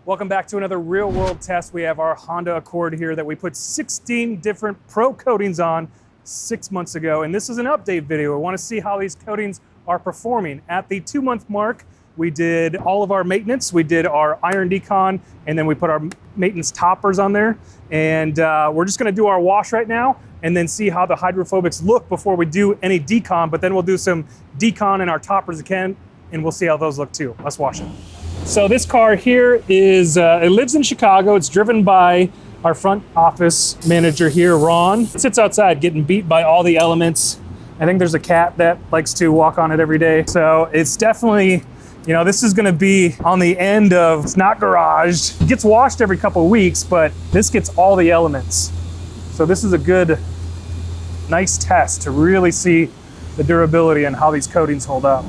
Welcome back to another real world test. We have our Honda Accord here that we put 16 different pro coatings on 6 months ago. And this is an update video. We want to see how these coatings are performing. At the 2-month mark, we did all of our maintenance. We did our iron decon, and then we put our maintenance toppers on there. And we're just gonna do our wash right now and then see how the hydrophobics look before we do any decon, but then we'll do some decon in our toppers again, and we'll see how those look too. Let's wash it. So this car here is, it lives in Chicago. It's driven by our front office manager here, Ron. It sits outside getting beat by all the elements. I think there's a cat that likes to walk on it every day. So it's definitely, you know, this is gonna be on the end of, it's not garaged. It gets washed every couple of weeks, but this gets all the elements. So this is a good, nice test to really see the durability and how these coatings hold up.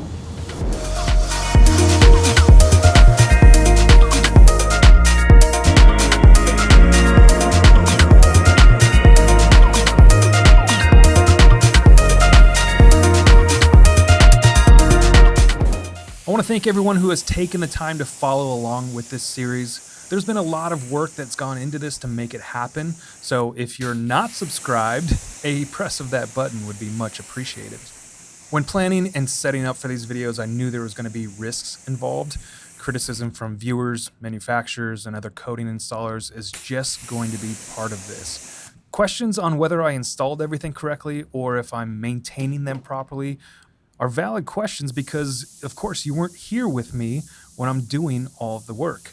I want to thank everyone who has taken the time to follow along with this series. There's been a lot of work that's gone into this to make it happen, so if you're not subscribed, a press of that button would be much appreciated. When planning and setting up for these videos, I knew there was going to be risks involved. Criticism from viewers, manufacturers, and other coating installers is just going to be part of this. Questions on whether I installed everything correctly or if I'm maintaining them properly are valid questions because, of course, you weren't here with me when I'm doing all of the work.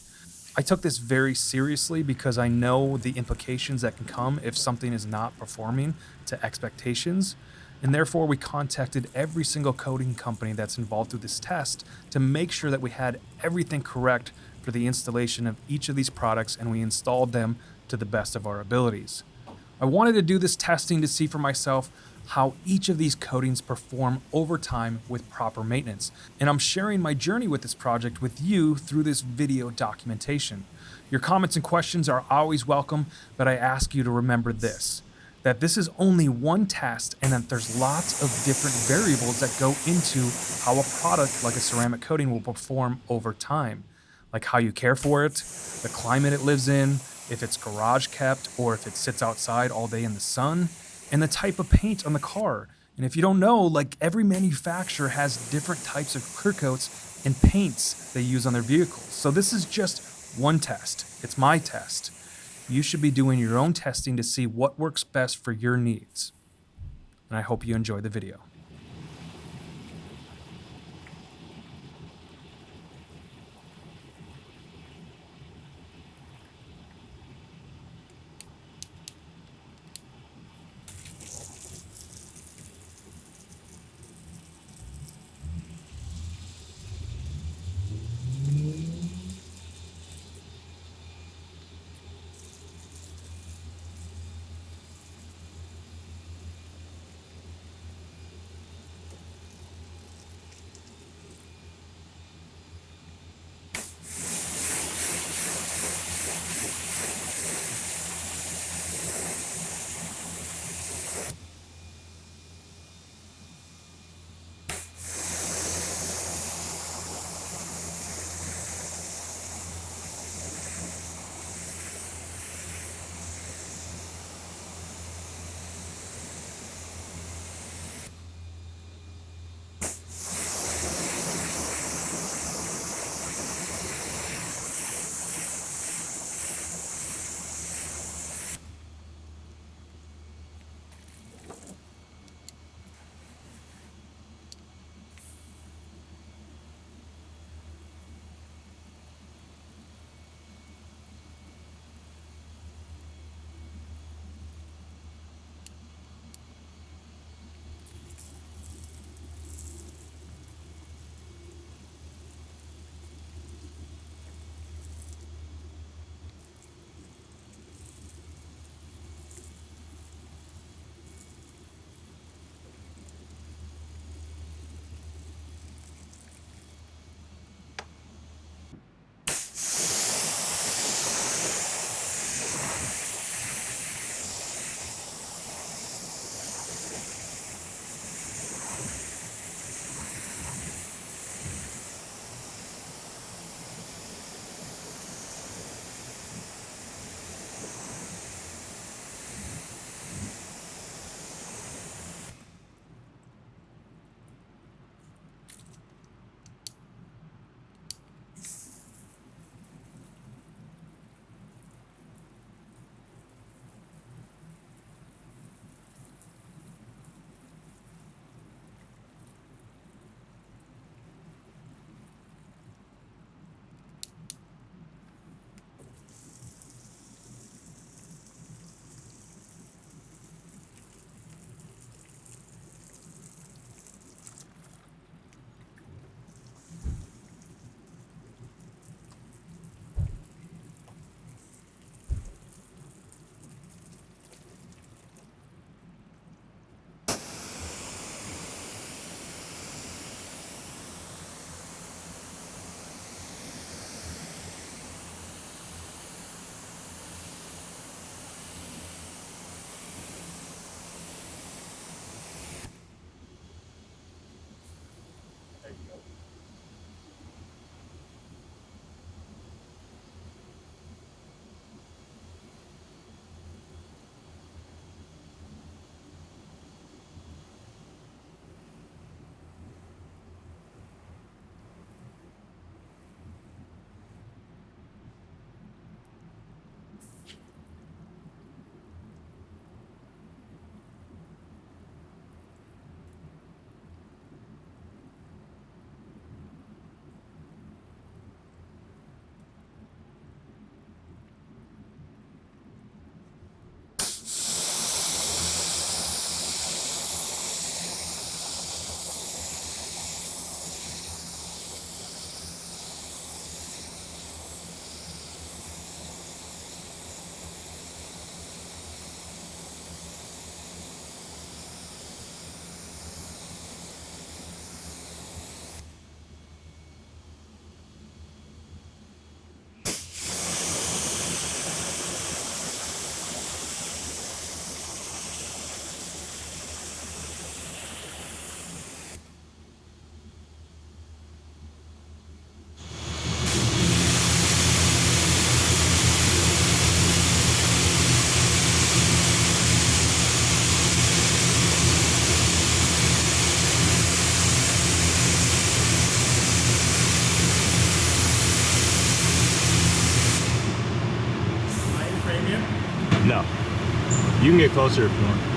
I took this very seriously because I know the implications that can come if something is not performing to expectations, and therefore we contacted every single coating company that's involved with this test to make sure that we had everything correct for the installation of each of these products, and we installed them to the best of our abilities. I wanted to do this testing to see for myself how each of these coatings perform over time with proper maintenance. And I'm sharing my journey with this project with you through this video documentation. Your comments and questions are always welcome, but I ask you to remember this, that this is only one test and that there's lots of different variables that go into how a product like a ceramic coating will perform over time, like how you care for it, the climate it lives in, if it's garage kept or if it sits outside all day in the sun, and the type of paint on the car. And if you don't know, like every manufacturer has different types of clear coats and paints they use on their vehicles. So this is just one test. It's my test. You should be doing your own testing to see what works best for your needs. And I hope you enjoy the video. No. You can get closer if you want.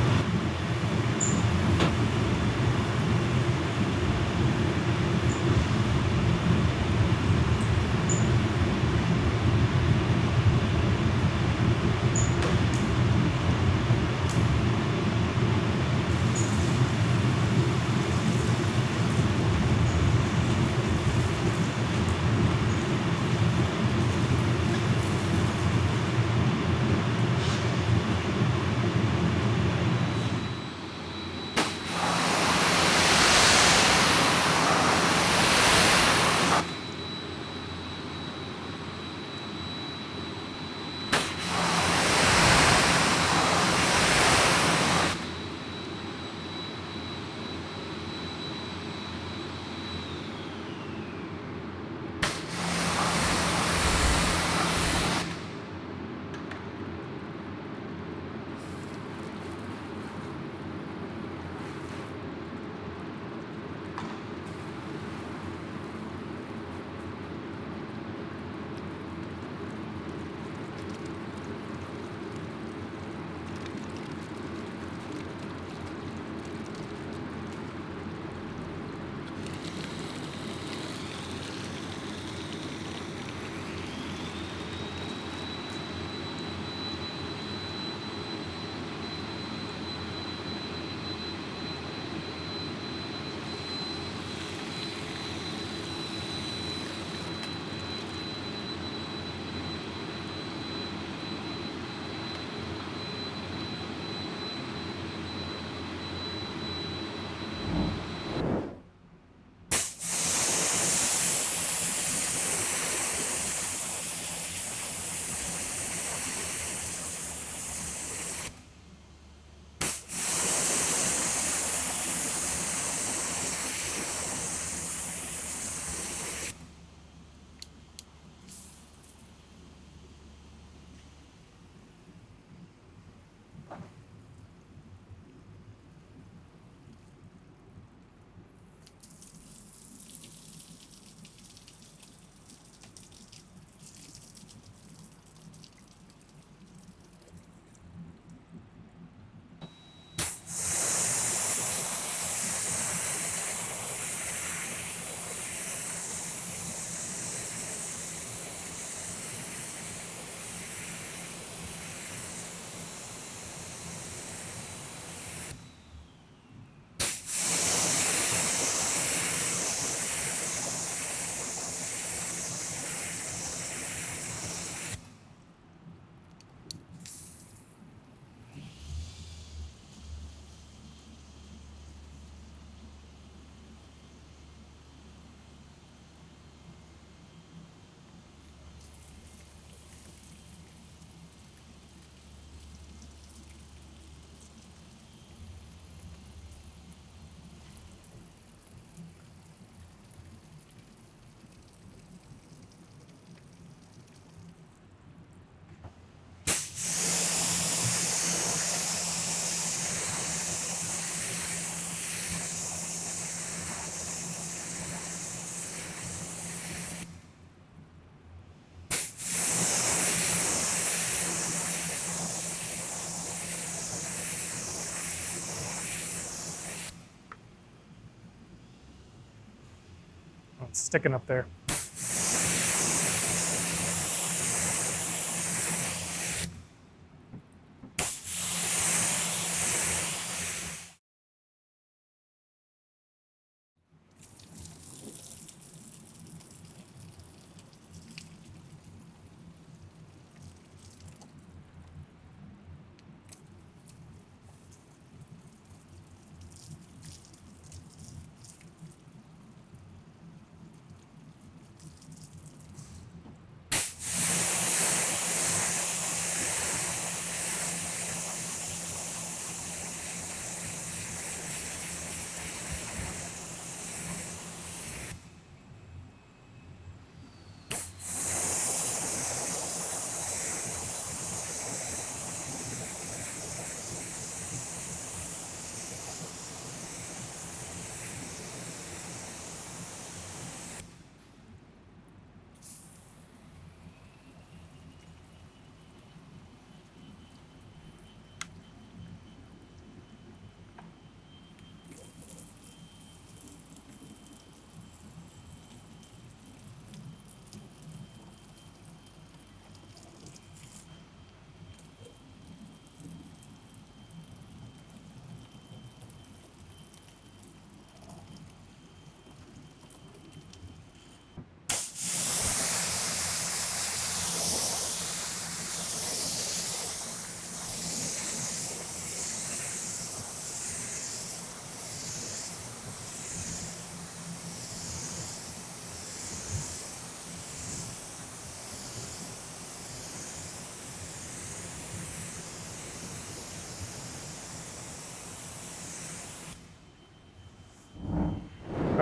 Oh, it's sticking up there.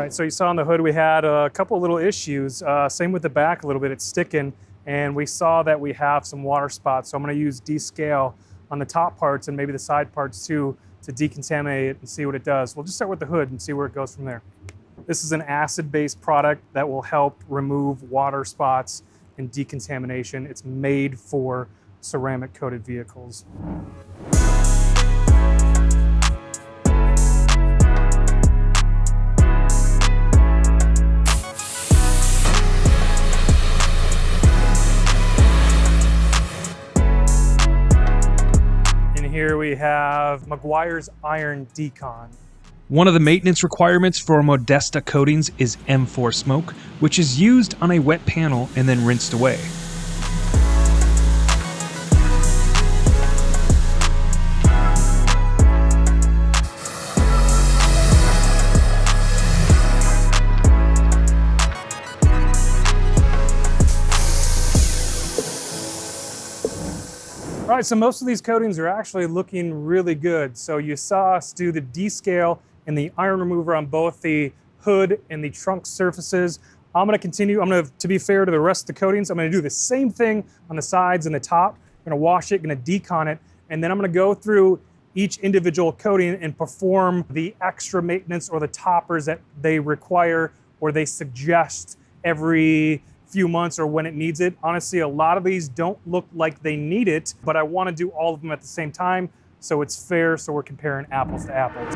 All right, so you saw on the hood we had a couple little issues. Same with the back a little bit, it's sticking. And we saw that we have some water spots. So I'm gonna use descale on the top parts and maybe the side parts too to decontaminate it and see what it does. We'll just start with the hood and see where it goes from there. This is an acid-based product that will help remove water spots and decontamination. It's made for ceramic coated vehicles. Here we have Meguiar's Iron Decon. One of the maintenance requirements for Modesta coatings is M4 smoke, which is used on a wet panel and then rinsed away. All right, so most of these coatings are actually looking really good. So you saw us do the descale and the iron remover on both the hood and the trunk surfaces. I'm gonna continue, to be fair to the rest of the coatings, I'm gonna do the same thing on the sides and the top. I'm gonna wash it, gonna decon it, and then I'm gonna go through each individual coating and perform the extra maintenance or the toppers that they require or they suggest every few months or when it needs it. Honestly, a lot of these don't look like they need it, but I want to do all of them at the same time so it's fair, so we're comparing apples to apples.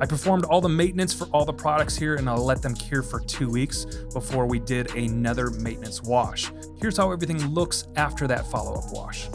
I performed all the maintenance for all the products here and I'll let them cure for 2 weeks before we did another maintenance wash. Here's how everything looks after that follow-up wash.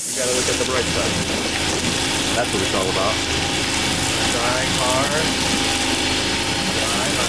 You gotta look at the bright side. That's what it's all about. Drying hard. Drying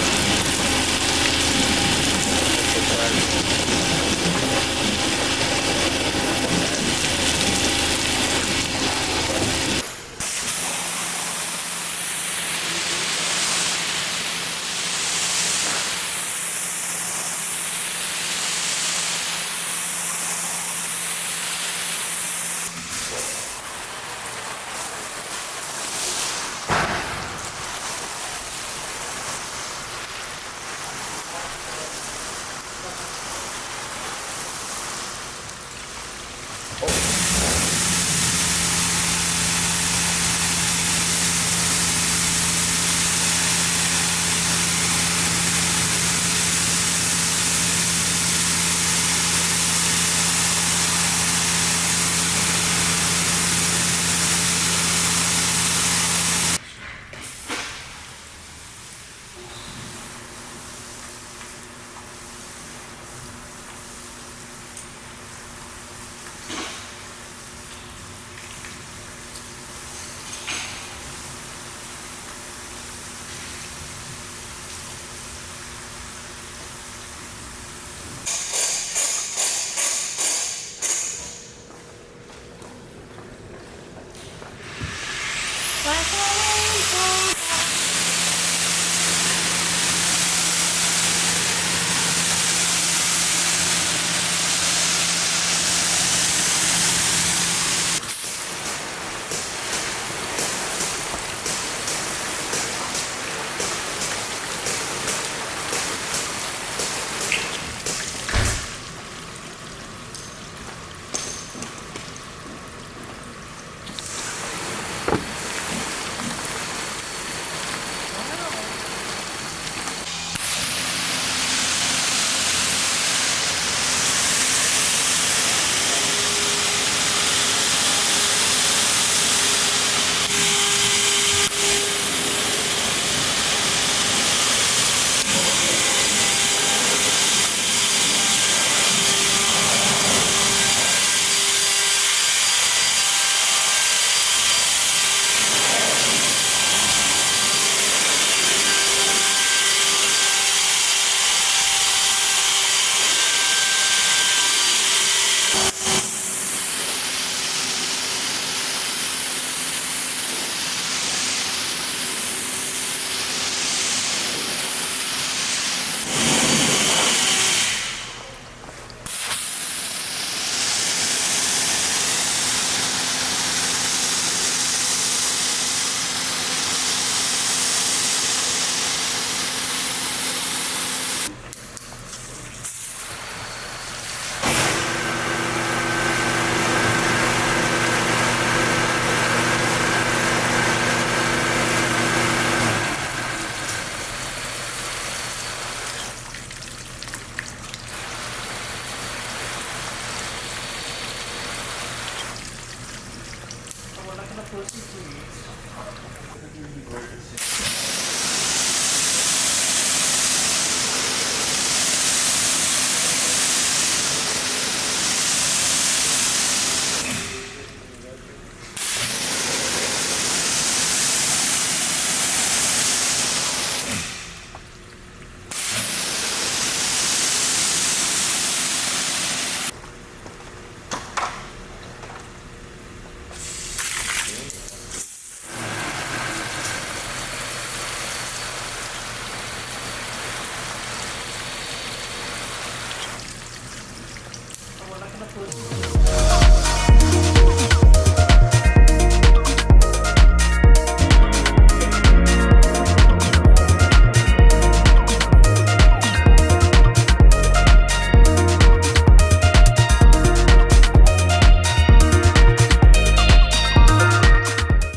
We're not gonna put